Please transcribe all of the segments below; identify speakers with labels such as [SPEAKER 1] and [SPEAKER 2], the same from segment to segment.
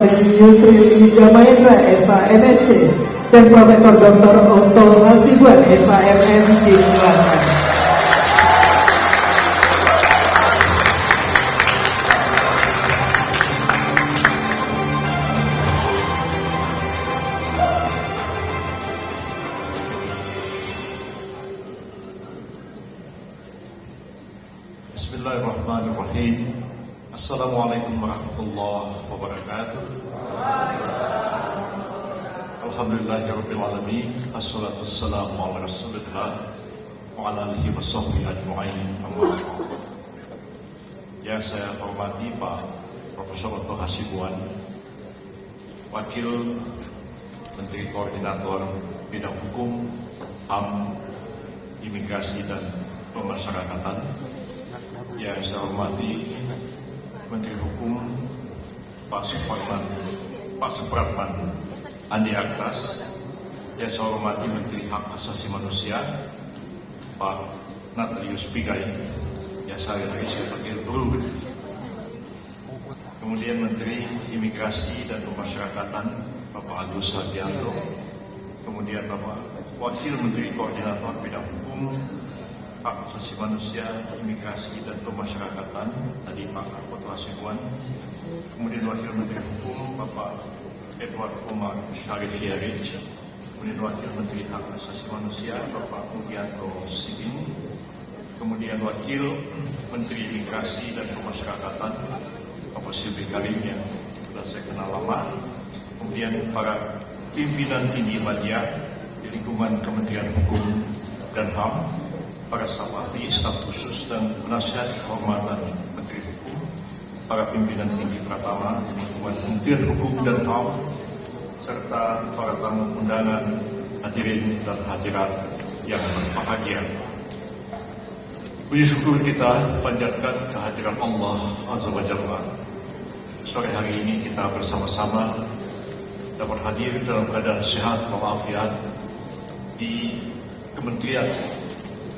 [SPEAKER 1] Haji Yusril Iza Mahendra, SHMSC, dan Profesor Dr. Otto Hasibuan, SHMM, disilakan.
[SPEAKER 2] Bismillahirrahmanirrahim. Assalamualaikum warahmatullahi wabarakatuh. Alhamdulillahirabbil alamin. Assalatu wassalamu ala Rasulillah wa ala alihi washabbihi ajma'in. Yang saya hormati Pak Profesor Otto Hasibuan, Wakil Menteri Koordinator Bidang Hukum, HAM, Imigrasi dan Pemasyarakatan. Yang saya hormati Menteri Hukum Pak Supratman Andi Aktas. Yang saya hormati Menteri Hak Asasi Manusia Pak Natalius Pigai, yang sehari-hari saya panggil Bro. Kemudian Menteri Imigrasi dan Pemasyarakatan Bapak Agus Hardianto. Kemudian Bapak Wakil Menteri Koordinator Bidang Hukum, Hak Asasi Manusia, Imigrasi dan Pemasyarakatan, tadi Pak Otto Hasibuan. Kemudian Wakil Menteri Hukum Bapak Edward Omar Syarif-Yarij. Kemudian Wakil Menteri Hak Asasi Manusia Bapak Mugianto Sibin. Kemudian Wakil Menteri Imigrasi dan Pemasyarakatan Bapak Silvi Karim, yang sudah saya kenal lama. Kemudian para pimpinan tinggi media di lingkungan Kementerian Hukum dan HAM, para staf ahli, staf khusus dan penasihat kehormatan Menteri Hukum, para pimpinan tinggi Pratama di lingkungan Kementerian Hukum dan HAM, serta para tamu undangan, hadirin dan hadirat yang berbahagia. Puji syukur kita panjatkan kehadiran Allah Azza wa Jalla. Sore hari ini kita bersama-sama dapat hadir dalam keadaan sehat walafiat di Kementerian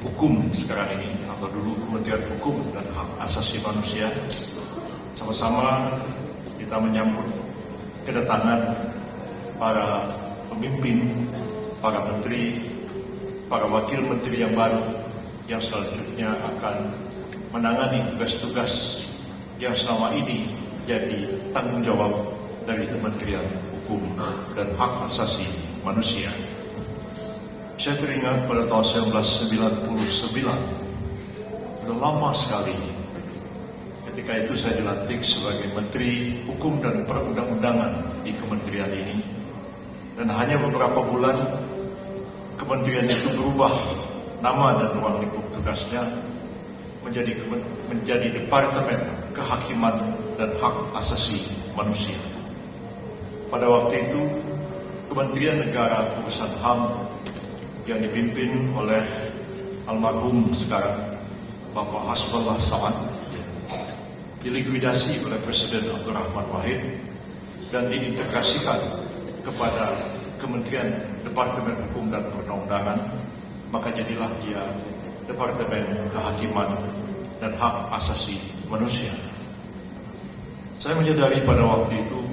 [SPEAKER 2] Hukum sekarang ini, atau dulu Kementerian Hukum dan Hak Asasi Manusia. Sama-sama kita menyambut kedatangan para pemimpin, para menteri, para wakil menteri yang baru, yang selanjutnya akan menangani tugas-tugas yang selama ini jadi tanggung jawab dari Kementerian Hukum dan Hak Asasi Manusia. Saya teringat pada tahun 1999, sudah lama sekali. Ketika itu saya dilantik sebagai Menteri Hukum dan Perundang-undangan di kementerian ini. Dan hanya beberapa bulan, kementerian itu berubah nama dan ruang lingkup tugasnya menjadi Departemen Kehakiman dan Hak Asasi Manusia. Pada waktu itu, Kementerian Negara Urusan HAM yang dipimpin oleh almarhum sekarang Bapak Hasbullah Samad dilikuidasi oleh Presiden Abdurrahman Wahid dan diintegrasikan kepada Kementerian Departemen Hukum dan Perundang-undangan. Maka jadilah dia Departemen Kehakiman dan Hak Asasi Manusia. Saya menyadari pada waktu itu,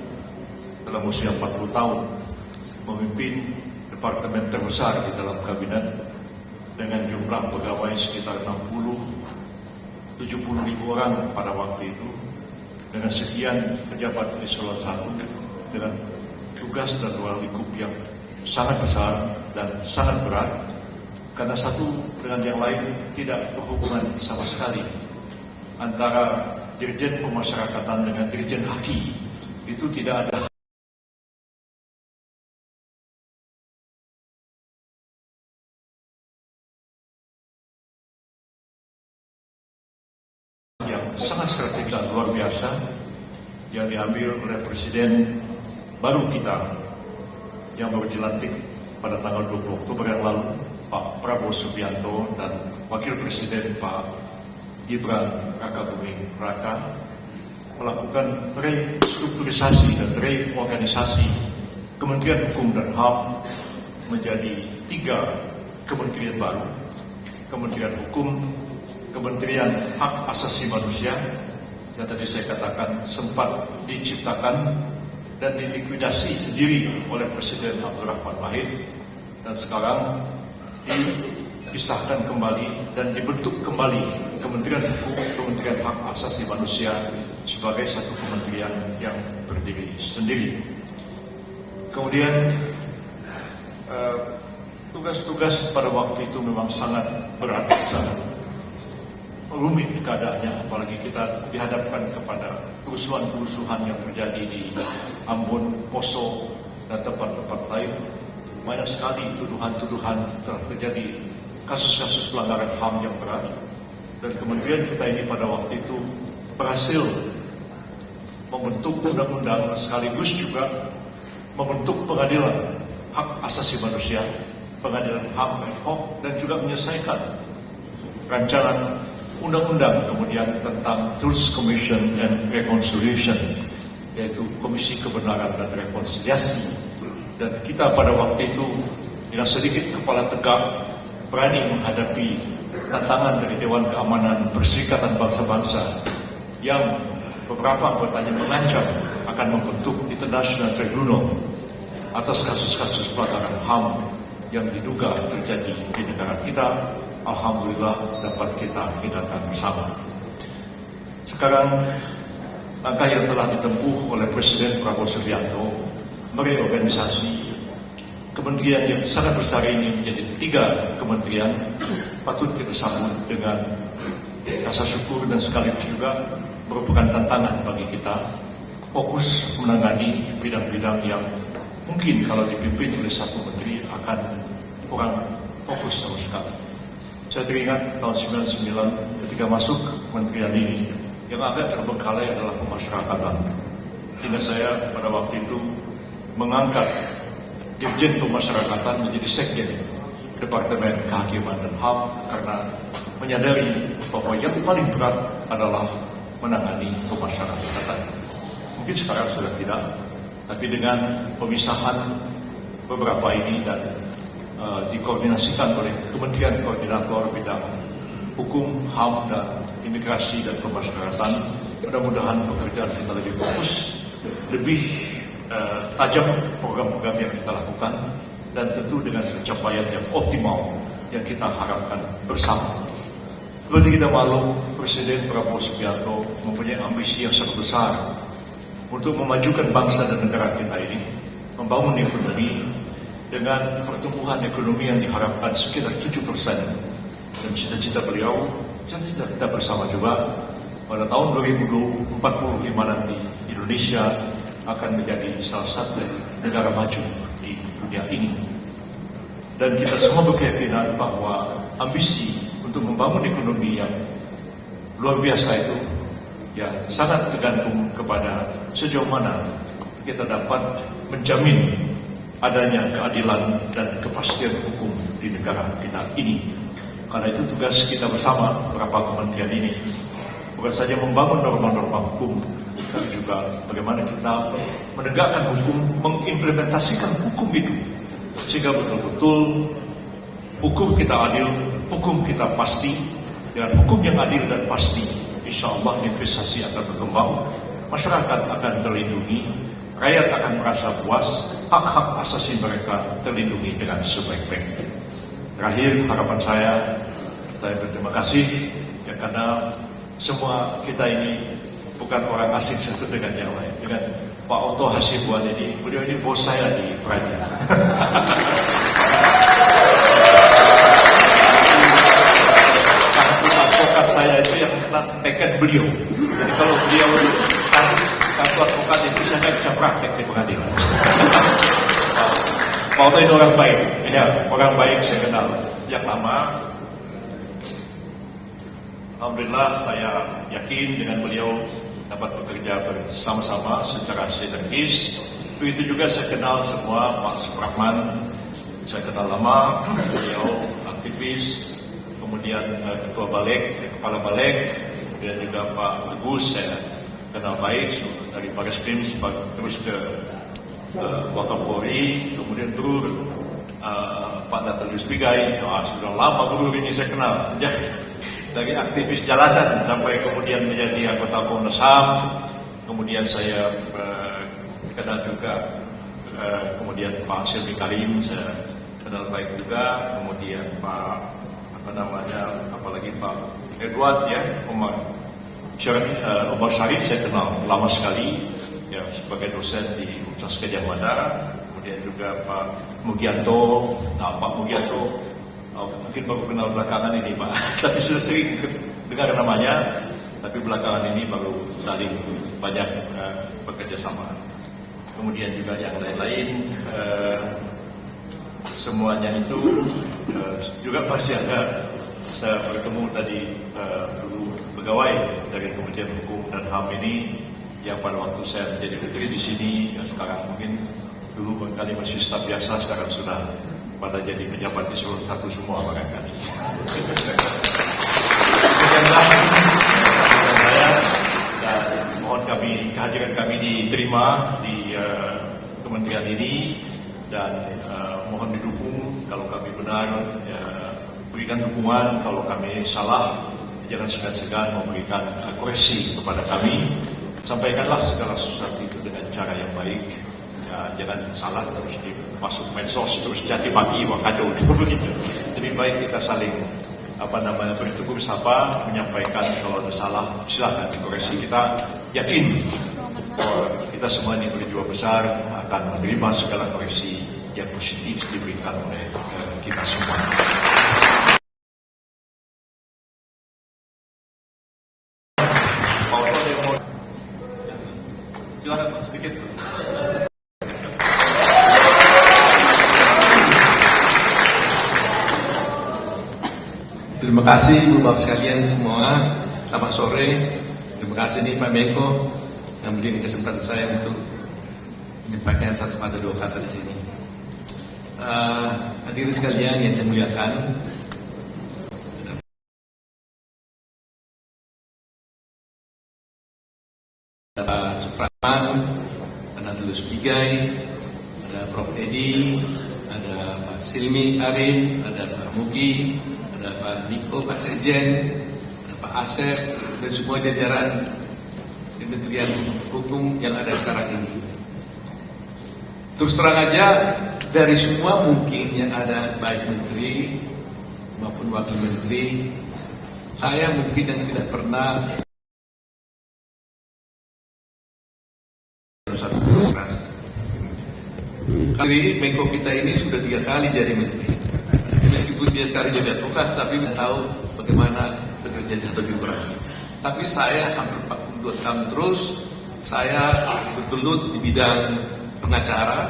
[SPEAKER 2] dalam usia 40 tahun memimpin departemen terbesar di dalam kabinet dengan jumlah pegawai sekitar 60-70 ribu orang pada waktu itu, dengan sekian pejabat eselon 1 dengan tugas dan ruang lingkup yang sangat besar dan sangat berat, karena satu dengan yang lain tidak berhubungan sama sekali. Antara Dirjen Pemasyarakatan dengan Dirjen Haki itu tidak ada yang sangat strategis dan luar biasa yang diambil oleh Presiden baru kita yang baru dilantik pada tanggal 20 Oktober yang lalu, Pak Prabowo Subianto, dan Wakil Presiden Pak Gibran Rakabuming Raka melakukan restrukturisasi dan reorganisasi Kementerian Hukum dan HAM menjadi 3 kementerian baru: Kementerian Hukum, Kementerian Hak Asasi Manusia yang tadi saya katakan sempat diciptakan dan dilikuidasi sendiri oleh Presiden Abdul Rahman Wahid, dan sekarang dipisahkan kembali dan dibentuk kembali Kementerian Hukum, Kementerian Hak Asasi Manusia sebagai satu kementerian yang berdiri sendiri. Kemudian tugas-tugas pada waktu itu memang sangat berat, sangat rumit keadaannya, apalagi kita dihadapkan kepada kerusuhan-kerusuhan yang terjadi di Ambon, Poso, dan tempat-tempat lain. Banyak sekali tuduhan-tuduhan telah terjadi, kasus-kasus pelanggaran HAM yang berat, dan kementerian kita ini pada waktu itu berhasil membentuk undang-undang sekaligus juga membentuk pengadilan hak asasi manusia, pengadilan HAM ad hoc, dan juga menyelesaikan rancangan undang-undang kemudian tentang Truth Commission and Reconciliation, yaitu Komisi Kebenaran dan Rekonsiliasi. Dan kita pada waktu itu dengan sedikit kepala tegak berani menghadapi tantangan dari Dewan Keamanan Perserikatan Bangsa-Bangsa yang beberapa anggotanya mengancam akan membentuk International Tribunal atas kasus-kasus pelanggaran HAM yang diduga terjadi di negara kita. Alhamdulillah dapat kita hindarkan bersama. Sekarang langkah yang telah ditempuh oleh Presiden Prabowo Subianto mereorganisasi kementerian yang sangat besar ini menjadi 3 kementerian patut kita sambut dengan rasa syukur, dan sekaligus juga merupakan tantangan bagi kita fokus menangani bidang-bidang yang mungkin kalau dipimpin oleh satu menteri akan kurang fokus sama sekali. Saya teringat tahun 99 ketika masuk kementerian ini, yang agak terbengkalai adalah pemasyarakatan. Sehingga saya pada waktu itu mengangkat Dirjen Pemasyarakatan menjadi Sekjen Departemen Kehakiman dan HAM, karena menyadari bahwa yang paling berat adalah menangani pemasyarakatan. Mungkin sekarang sudah tidak, tapi dengan pemisahan beberapa ini dan dikoordinasikan oleh Kementerian Koordinator Bidang Hukum, HAM, dan Imigrasi dan Pemasyarakatan, mudah-mudahan pekerjaan kita lebih fokus, lebih tajam program-program yang kita lakukan, dan tentu dengan pencapaian yang optimal yang kita harapkan bersama. Seperti kita maklum, Presiden Prabowo Subianto mempunyai ambisi yang sangat besar untuk memajukan bangsa dan negara kita ini, membangun ekonomi dengan pertumbuhan ekonomi yang diharapkan sekitar 7%. Dan cita-cita beliau, cita-cita kita bersama juga, pada tahun 2045 nanti Indonesia akan menjadi salah satu negara maju di dunia ini. Dan kita semua berkeyakinan bahwa ambisi untuk membangun ekonomi yang luar biasa itu ya sangat tergantung kepada sejauh mana kita dapat menjamin adanya keadilan dan kepastian hukum di negara kita ini. Karena itu tugas kita bersama beberapa kementerian ini bukan saja membangun norma-norma hukum, tapi juga bagaimana kita menegakkan hukum, mengimplementasikan hukum itu sehingga betul-betul hukum kita adil, hukum kita pasti. Dengan hukum yang adil dan pasti, insya Allah investasi akan berkembang, masyarakat akan terlindungi, rakyat akan merasa puas, hak-hak asasi mereka terlindungi dengan sebaik-baiknya. Terakhir, harapan saya berterima kasih ya, karena semua kita ini bukan orang asing satu dengan yang lain. Dengan Pak Otto Hasibuan ini, beliau ini bos saya di Praja. Advokat saya itu yang kena teken beliau. Jadi kalau beliau kartu advokat itu saya nggak bisa praktek di pengadilan. Pak Otto ini orang baik, ya orang baik saya kenal yang lama. Alhamdulillah saya yakin dengan beliau dapat bekerja bersama-sama secara sinergis. Begitu juga saya kenal semua, Pak Supratman, saya kenal lama, beliau aktivis, kemudian Ketua Balik, Kepala Balik, kemudian juga Pak Agus saya kenal baik dari Barreskrim terus ke Wakapolri, kemudian turun Pak Natalius Pigai, sudah lama guru ini saya kenal sejak dari aktivis jalanan sampai kemudian menjadi anggota Komnas HAM. Kemudian saya kenal kenal juga, kemudian Pak Silvi Karim saya kenal baik juga, kemudian Pak apalagi Pak Edward ya, Omar Syarif saya kenal lama sekali ya sebagai dosen di Universitas Gadjah Mada, kemudian juga Pak Mugianto. Nah, Pak Mugianto mungkin baru kenal belakangan ini Pak, tapi sudah sering dengar namanya, tapi belakangan ini baru saling banyak bekerja sama. Kemudian juga yang lain-lain, semuanya itu juga masih ada. Saya bertemu tadi dulu pegawai dari Kementerian Hukum dan HAM ini yang pada waktu saya menjadi menteri di sini, yang sekarang mungkin dulu barangkali masih staf biasa, sekarang sudah pada jadi pejabat di seluruh satu semua barangkali. Mohon kehadiran kami diterima di kementerian ini dan mohon didukung kalau kami benar, berikan dukungan kalau kami salah, jangan segan-segan memberikan koreksi kepada kami. Sampaikanlah segala sesuatu itu dengan cara yang baik. Ya, jangan salah terus masuk medsos terus jati maki kacau begitu. Lebih baik kita saling bertegur sapa, menyampaikan kalau ada salah silakan dikoreksi. Kita yakin bahwa kita semua ini berjiwa besar akan menerima segala koreksi yang positif diberikan oleh kita semua. Silakan Pak, sedikit.
[SPEAKER 3] Terima kasih Bapak sekalian semua. Selamat sore. Terima kasih nih Pak Menko yang memberi kesempatan saya untuk menyampaikan satu kata dua kata di sini. Hadirin sekalian yang saya muliakan, ada Supraman, ada Tulus Pigai, ada Prof. Edi, ada Pak Silmi Karim, ada Pak Mugi, ada Pak Niko, Pak Sekjen, ada Pak Asep, dan semua jajaran Kementerian Hukum yang ada sekarang ini. Terus terang aja, dari semua mungkin yang ada, baik menteri maupun wakil menteri, saya mungkin yang tidak pernah satu birokrasi. Kali Menko kita ini sudah 3 kali jadi menteri. Meskipun dia sekarang jadi advokat, tapi tidak tahu bagaimana bekerja di satu birokrasi. Tapi saya hampir 42 tahun terus, saya bergelut di bidang pengacara,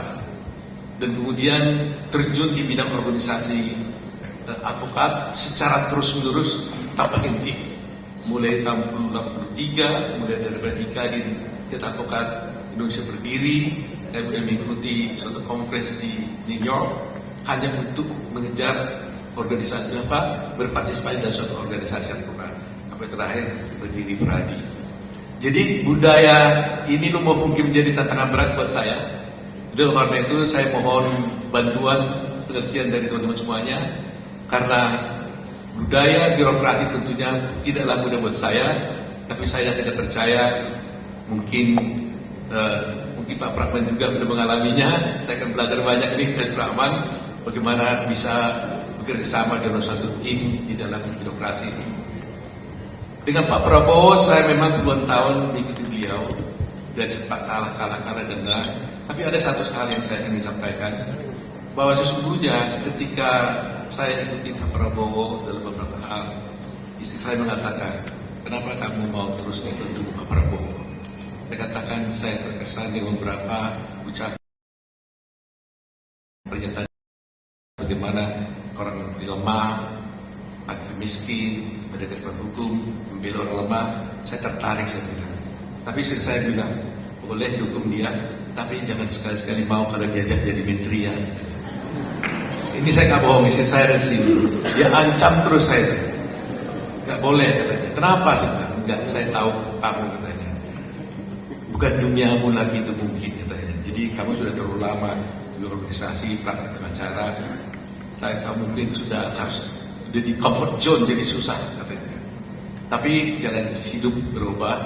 [SPEAKER 3] dan kemudian terjun di bidang organisasi advokat secara terus-menerus tanpa henti. Mulai tahun 1983, mulai dari IKADI, Ikatan Advokat Indonesia berdiri, saya sudah mengikuti suatu conference di New York hanya untuk mengejar organisasi berpartisipasi dalam suatu organisasi advokat. Sampai terakhir berdiri Pradi. Jadi budaya ini mungkin menjadi tantangan berat buat saya. Oleh karena itu saya mohon bantuan pengertian dari teman-teman semuanya, karena budaya birokrasi tentunya tidaklah mudah buat saya, tapi saya tidak percaya mungkin Pak Prahman juga sudah mengalaminya. Saya akan belajar banyak nih dari Prahman bagaimana bisa bekerja sama dalam satu tim di dalam birokrasi ini. Dengan Pak Prabowo saya memang puluhan tahun mengikuti beliau dan sempat kalah dengar. Tapi ada satu hal yang saya ingin sampaikan, bahwa sesungguhnya ketika saya ikuti Pak Prabowo dalam beberapa hal, istri saya mengatakan, kenapa kamu mau terus ikut dulu Pak Prabowo? Saya katakan saya terkesan dengan beberapa ucapan pernyataan bagaimana orang lemah, agak miskin, berdasarkan hukum, membela orang lemah. Saya tertarik saya bilang. Tapi saya bilang, boleh dukung dia, tapi jangan sekali-sekali mau kalau diajak jadi menteri ya. Ini saya nggak bohong, istri saya dari sini. Dia ancam terus saya. Nggak boleh katanya. Kenapa sih? Enggak, saya tahu kamu katanya. Bukan duniamu lagi itu mungkin katanya. Jadi kamu sudah terlalu lama di organisasi, praktek pengacara. Kamu mungkin sudah harus di comfort zone, jadi susah katanya. Tapi jalan hidup berubah.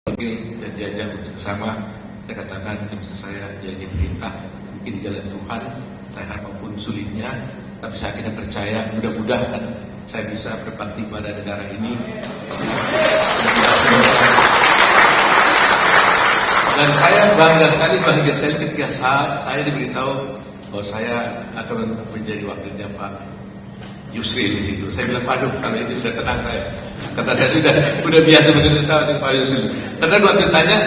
[SPEAKER 3] dan diajak untuk sama, saya katakan bisa saya jadi perintah mungkin jalan Tuhan, saya maupun sulitnya, tapi saya akhirnya percaya mudah-mudahan saya bisa berbakti pada negara ini. Dan saya bangga sekali, bahagia sekali ketika saya diberitahu bahwa saya akan menjadi wakilnya Pak Yusril di situ. Saya bilang, waduh, kalau ini sudah tenang saya. Karena saya sudah biasa bekerja sama dengan Pak Yusril. Karena waktu tanya,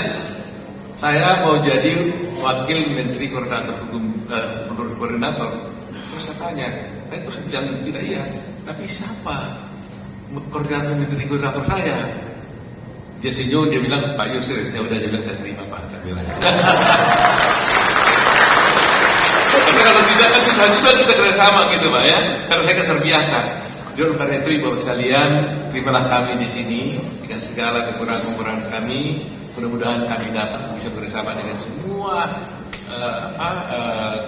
[SPEAKER 3] saya mau jadi wakil Menteri Koordinator Hukum, menurut koordinator. Terus saya tanya, saya terus bilang tidak iya. Tapi siapa koordinator Menteri Koordinator saya? Dia senyum, dia bilang Pak Yusril. Ya udah, saya bilang saya terima Pak. Saya bilang. Karena kalau tidak kan susah juga kita kerjasama gitu Pak ya. Karena saya kan terbiasa. Jadi karena itu Ibu sekalian, terimalah kami di sini dengan segala kekurangan-kekurangan kami. Mudah-mudahan kami dapat bisa bersama dengan semua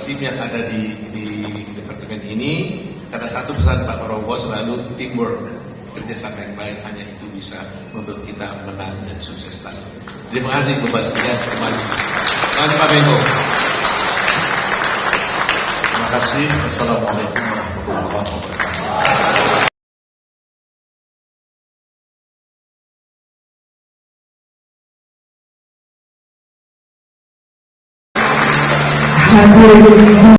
[SPEAKER 3] tim yang ada di departemen ini. Karena satu pesan Pak Prabowo selalu teamwork, kerjasama yang baik, hanya itu bisa membuat kita menang dan sukses lagi. Terima kasih Bapak sekalian. Terima kasih Pak Menko.
[SPEAKER 2] Terima kasih. Assalamualaikum warahmatullahi wabarakatuh.
[SPEAKER 1] Hadirin